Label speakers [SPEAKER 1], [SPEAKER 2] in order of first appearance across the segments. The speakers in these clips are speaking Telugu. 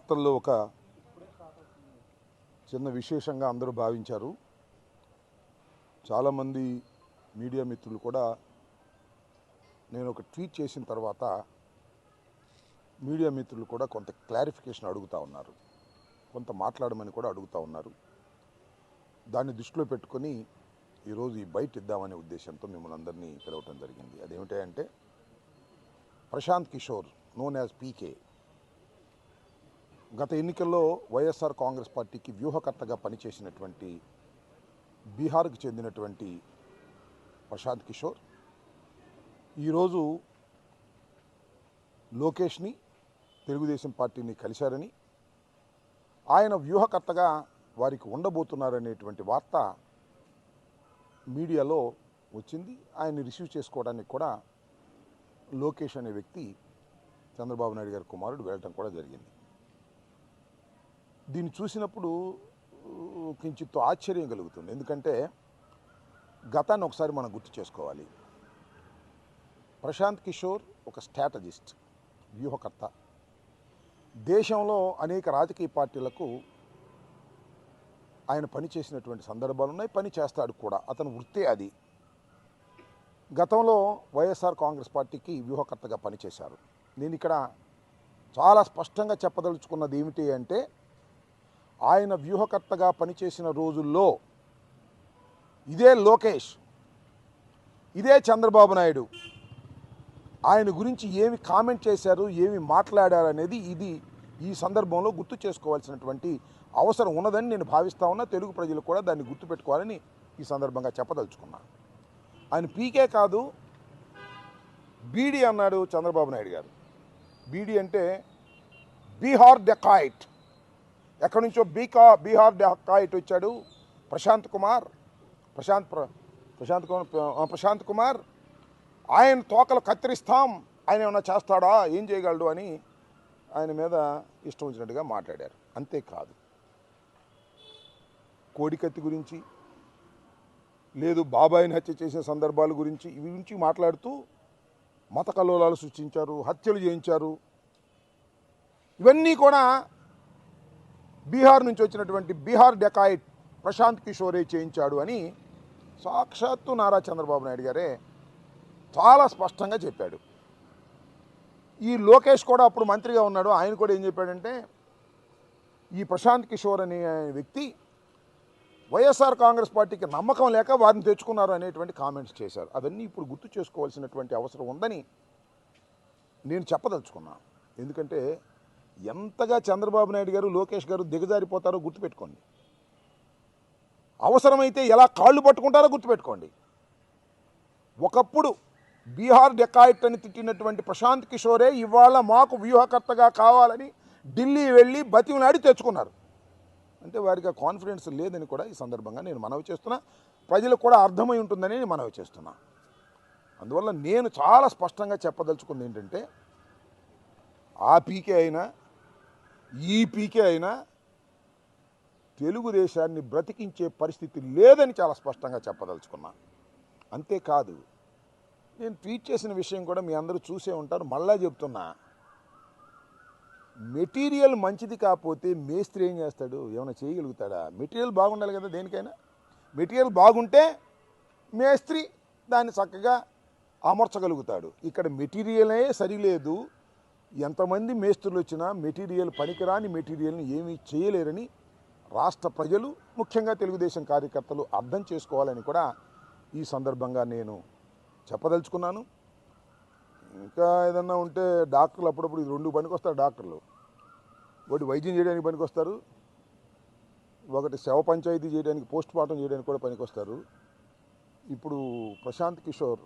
[SPEAKER 1] వార్తల్లో ఒక చిన్న విశేషంగా అందరూ భావించారు. చాలామంది మీడియా మిత్రులు కూడా నేను ఒక ట్వీట్ చేసిన తర్వాత మీడియా మిత్రులు కూడా కొంత క్లారిఫికేషన్ అడుగుతూ ఉన్నారు, కొంత మాట్లాడమని కూడా అడుగుతూ ఉన్నారు. దాన్ని దృష్టిలో పెట్టుకొని ఈరోజు ఈ బయట ఇద్దామనే ఉద్దేశంతో మిమ్మల్ని అందరినీ పిలవటం జరిగింది. అదేమిటంటే ప్రశాంత్ కిషోర్ నోన్ యాజ్ పీకే గత ఎన్నికల్లో వైఎస్ఆర్ కాంగ్రెస్ పార్టీకి వ్యూహకర్తగా పనిచేసినటువంటి బీహార్కు చెందినటువంటి ప్రశాంత్ కిషోర్ ఈరోజు లోకేష్ని తెలుగుదేశం పార్టీని కలిశారని, ఆయన వ్యూహకర్తగా వారికి ఉండబోతున్నారనేటువంటి వార్త మీడియాలో వచ్చింది. ఆయన్ని రిసీవ్ చేసుకోవడానికి కూడా లోకేష్ అనే వ్యక్తి చంద్రబాబు నాయుడు గారి కుమారుడు వెళ్ళటం కూడా జరిగింది. దీన్ని చూసినప్పుడు కించిత్ ఆశ్చర్యం కలుగుతుంది. ఎందుకంటే గతాన్ని ఒకసారి మనం గుర్తు చేసుకోవాలి. ప్రశాంత్ కిషోర్ ఒక స్ట్రాటజిస్ట్, వ్యూహకర్త. దేశంలో అనేక రాజకీయ పార్టీలకు ఆయన పనిచేసినటువంటి సందర్భాలు ఉన్నాయి, పని చేస్తాడు కూడా. అతను వృత్తే అది. గతంలో వైఎస్ఆర్ కాంగ్రెస్ పార్టీకి వ్యూహకర్తగా పనిచేశారు. నేను ఇక్కడ చాలా స్పష్టంగా చెప్పదలుచుకున్నది ఏమిటి అంటే, ఆయన వ్యూహకర్తగా పనిచేసిన రోజుల్లో ఇదే లోకేష్, ఇదే చంద్రబాబు నాయుడు ఆయన గురించి ఏమి కామెంట్ చేశారు, ఏమి మాట్లాడారు అనేది ఈ సందర్భంలో గుర్తు చేసుకోవాల్సినటువంటి అవసరం ఉన్నదని నేను భావిస్తా ఉన్నా. తెలుగు ప్రజలు కూడా దాన్ని గుర్తుపెట్టుకోవాలని ఈ సందర్భంగా చెప్పదలుచుకున్నాను. ఆయన పీకే కాదు, బీడీ అన్నాడు చంద్రబాబు నాయుడు గారు. బీడీ అంటే బీహార్ డెకాయిట్. ఎక్కడి నుంచో బీహార్ డెకాయిట్ వచ్చాడు ప్రశాంత్ కుమార్. ఆయన తోకలు కత్తిరిస్తాం, ఆయన ఏమన్నా చేస్తాడా, ఏం చేయగలడు అని ఆయన మీద ఇష్టం వచ్చినట్టుగా మాట్లాడారు. అంతేకాదు, కోడికత్తి గురించి, లేదు బాబాయిని హత్య చేసిన సందర్భాల గురించి, ఇవి గురించి మాట్లాడుతూ మత కల్లోలాలు సృష్టించారు, హత్యలు చేయించారు. ఇవన్నీ కూడా బీహార్ నుంచి వచ్చినటువంటి బీహార్ డెకాయిట్ ప్రశాంత్ కిషోరే చేయించాడు అని సాక్షాత్తు నారా చంద్రబాబు నాయుడు గారే చాలా స్పష్టంగా చెప్పాడు. ఈ లోకేష్ కూడా అప్పుడు మంత్రిగా ఉన్నాడు. ఆయన కూడా ఏం చెప్పాడంటే, ఈ ప్రశాంత్ కిషోర్ అనే వ్యక్తి వైఎస్ఆర్ కాంగ్రెస్ పార్టీకి నమ్మకం లేక వారిని తెచ్చుకున్నారు అనేటువంటి కామెంట్స్ చేశారు. అవన్నీ ఇప్పుడు గుర్తు చేసుకోవాల్సినటువంటి అవసరం ఉందని నేను చెప్పదలుచుకున్నాను. ఎందుకంటే ఎంతగా చంద్రబాబు నాయుడు గారు, లోకేష్ గారు దిగజారిపోతారో గుర్తుపెట్టుకోండి. అవసరమైతే ఎలా కాళ్ళు పట్టుకుంటారో గుర్తుపెట్టుకోండి. ఒకప్పుడు బీహార్ డెకాయిట్ అని తిట్టినటువంటి ప్రశాంత్ కిషోరే ఇవాళ మాకు వ్యూహకర్తగా కావాలని ఢిల్లీ వెళ్ళి బతిమలాడి తెచ్చుకున్నారు. అంటే వారికి ఆ కాన్ఫిడెన్స్ లేదని కూడా ఈ సందర్భంగా నేను మనవి చేస్తున్నా. ప్రజలకు కూడా అర్థమై ఉంటుందని నేను మనవి చేస్తున్నా. అందువల్ల నేను చాలా స్పష్టంగా చెప్పదలుచుకుంది ఏంటంటే, ఆ పీకే అయినా ఈ పీకే అయినా తెలుగుదేశాన్ని బ్రతికించే పరిస్థితి లేదని చాలా స్పష్టంగా చెప్పదలుచుకున్నా. అంతేకాదు, నేను ట్వీట్ చేసిన విషయం కూడా మీ అందరూ చూసే ఉంటారు, మళ్ళా చెప్తున్నా. మెటీరియల్ మంచిది కాకపోతే మేస్త్రి ఏం చేస్తాడు, ఏమైనా చేయగలుగుతాడా? మెటీరియల్ బాగుండాలి కదా దేనికైనా. మెటీరియల్ బాగుంటే మేస్త్రి దాన్ని చక్కగా అమర్చగలుగుతాడు. ఇక్కడ మెటీరియలే సరిలేదు. ఎంతమంది మేస్త్రులు వచ్చినా మెటీరియల్ పనికిరాని మెటీరియల్ని ఏమీ చేయలేరని రాష్ట్ర ప్రజలు, ముఖ్యంగా తెలుగుదేశం కార్యకర్తలు అర్థం చేసుకోవాలని కూడా ఈ సందర్భంగా నేను చెప్పదలుచుకున్నాను. ఇంకా ఏదన్నా ఉంటే డాక్టర్లు అప్పుడప్పుడు ఇది రెండు పనికొస్తారు. డాక్టర్లు ఒకటి వైద్యం చేయడానికి పనికొస్తారు, ఒకటి శవ పంచాయతీ చేయడానికి, పోస్ట్ మార్టం చేయడానికి కూడా పనికొస్తారు. ఇప్పుడు ప్రశాంత్ కిషోర్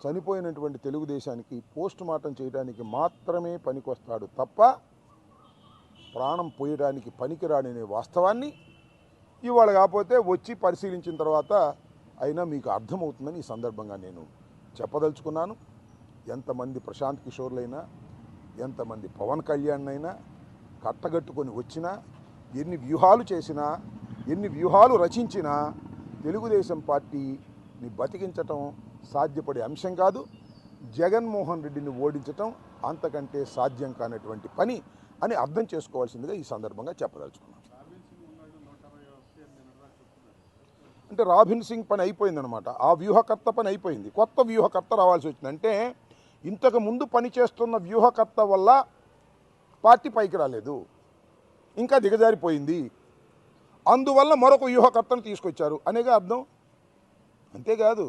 [SPEAKER 1] చనిపోయినటువంటి తెలుగుదేశానికి పోస్ట్ మార్టం చేయడానికి మాత్రమే పనికొస్తాడు తప్ప ప్రాణం పోయడానికి పనికిరాడనే వాస్తవాన్ని ఇవాళ కాకపోతే వచ్చి పరిశీలించిన తర్వాత అయినా మీకు అర్థమవుతుందని ఈ సందర్భంగా నేను చెప్పదలుచుకున్నాను. ఎంతమంది ప్రశాంత్ కిషోర్లైనా, ఎంతమంది పవన్ కళ్యాణ్ అయినా కట్టగట్టుకొని వచ్చినా, ఎన్ని వ్యూహాలు చేసినా, ఎన్ని వ్యూహాలు రచించినా తెలుగుదేశం పార్టీని బతికించటం సాధ్యపడే అంశం కాదు. జగన్మోహన్ రెడ్డిని ఓడించటం అంతకంటే సాధ్యం కానటువంటి పని అని అర్థం చేసుకోవాల్సిందిగా ఈ సందర్భంగా చెప్పదలుచుకున్నాను. అంటే రాబిన్ సింగ్ పని అయిపోయిందనమాట. ఆ వ్యూహకర్త పని అయిపోయింది, కొత్త వ్యూహకర్త రావాల్సి వచ్చింది. అంటే ఇంతకు ముందు పనిచేస్తున్న వ్యూహకర్త వల్ల పార్టీ పైకి రాలేదు, ఇంకా దిగజారిపోయింది, అందువల్ల మరొక వ్యూహకర్తను తీసుకొచ్చారు అనేగా అర్థం. అంతేకాదు,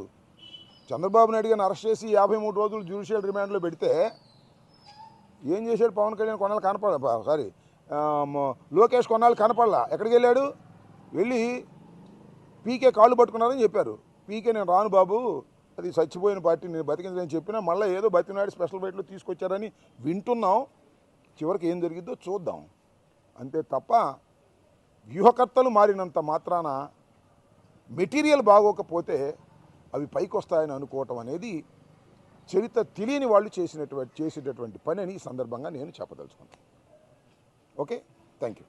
[SPEAKER 1] చంద్రబాబు నాయుడు గారిని అరెస్ట్ చేసి 53 రోజులు జ్యుడిషియల్ రిమాండ్లో పెడితే ఏం చేశాడు పవన్ కళ్యాణ్? కొన్నాళ్ళు కనపడ లోకేష్ కొన్నాళ్ళు కనపడలా. ఎక్కడికి వెళ్ళాడు? వెళ్ళి పీకే కాళ్ళు పట్టుకున్నారని చెప్పారు. పీకే నేను రాను బాబు, అది చచ్చిపోయిన పార్టీ, నేను బతికిందని చెప్పినా మళ్ళీ ఏదో బతికినాడు స్పెషల్ బయటలో తీసుకొచ్చారని వింటున్నాం. చివరికి ఏం జరిగిద్దో చూద్దాం, అంతే తప్ప వ్యూహకర్తలు మారినంత మాత్రాన మెటీరియల్ బాగోకపోతే అవి పైకి వస్తాయని అనుకోవటం అనేది చరిత్ర తెలియని వాళ్ళు చేసేటటువంటి పని అని ఈ సందర్భంగా నేను చెప్పదలుచుకున్నాను. Okay, thank you.